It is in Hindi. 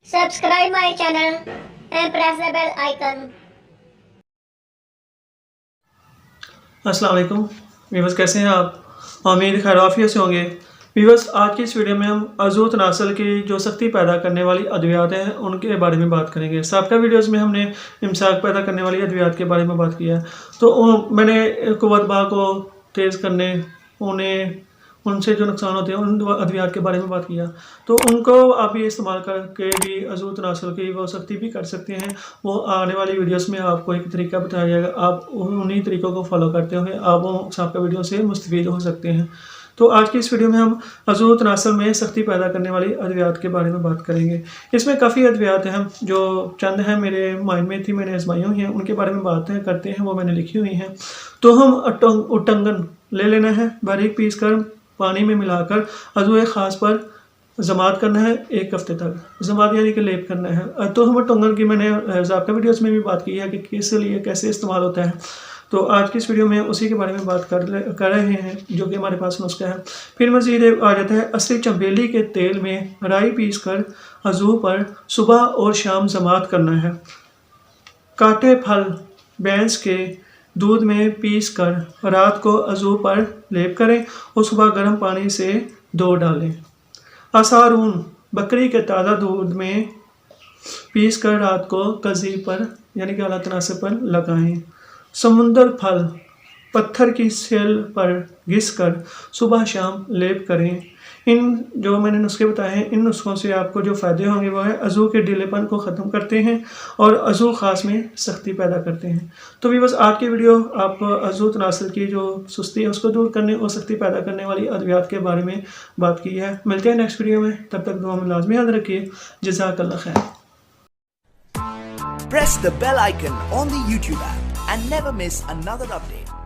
Subscribe my channel and press the bell icon. अस्सलाम वालेकुम वीवर्स, कैसे हैं आप? उम्मीद खैर आफियत से होंगे। वीवर्स, आज की इस वीडियो में हम अज़ू तनासल की जो सख्ती पैदा करने वाली अद्वियात हैं उनके बारे में बात करेंगे। साबिक़ा वीडियोस में हमने इमसाक पैदा करने वाली अद्वियात के बारे में बात किया, तो मैंने क़ुव्वत बा को तेज़ करने, उनसे जो नुकसान होते हैं उन अद्वियात के बारे में बात किया। तो उनको आप भी इस्तेमाल करके भी अज़ू तनासल की वो सख्ती भी कर सकते हैं। वो आने वाली वीडियोस में आपको एक तरीका बताया जाएगा, आप उन्हीं तरीक़ों को फॉलो करते हुए आप वो साबिक़ा वीडियो से मुस्तफ़ीद हो सकते हैं। तो आज की इस वीडियो में हम अज़ू तनासल में सख्ती पैदा करने वाली अद्वियात के बारे में बात करेंगे। इसमें काफ़ी अद्वियात हैं, जो चंद हैं मेरे माइंड में थी, मैंने आजमाई हुई हैं, उनके बारे में बातें करते हैं, वो मैंने लिखी हुई हैं। तो हम उटंगन ले लेना है, बारीक पीस कर पानी में मिलाकर अज़ू ख़ास पर ज़मात करना है 1 हफ़्ते तक। ज़मात यानी कि लेप करना है। तो हम टंगन की मैंने ज़ाब्ता वीडियोस में भी बात की है कि किस लिए कैसे इस्तेमाल होता है। तो आज की इस वीडियो में उसी के बारे में बात कर रहे हैं, जो कि हमारे पास नुस्खा है। फिर मज़ीद आ जाता है असली चमेली के तेल में राई पीस कर अज़ू पर सुबह और शाम ज़मात करना है। काटे फल भैंस के दूध में पीस कर रात को अज़ू पर लेप करें और सुबह गर्म पानी से धो डालें। आसारून बकरी के ताज़ा दूध में पीस कर रात को कज़ी पर यानी कि आला तनासल पर लगाएं। समुंदर फल पत्थर की सेल पर घिस कर सुबह शाम लेप करें। इन जो मैंने नुस्खे बताए हैं, इन नुस्खों से आपको जो फ़ायदे होंगे वो है अज़ू के ढीलेपन को ख़त्म करते हैं और अज़ू ख़ास में सख्ती पैदा करते हैं। तो भी बस आज की वीडियो आप अज़ू तनासल की जो सुस्ती है उसको दूर करने और सख्ती पैदा करने वाली अद्वियात के बारे में बात की है। मिलते हैं नेक्स्ट वीडियो में, तब तक दुआ में लाज़मी याद रखिए। जज़ाकल्लाह खैर। Press the bell icon on the YouTube app and never miss another update.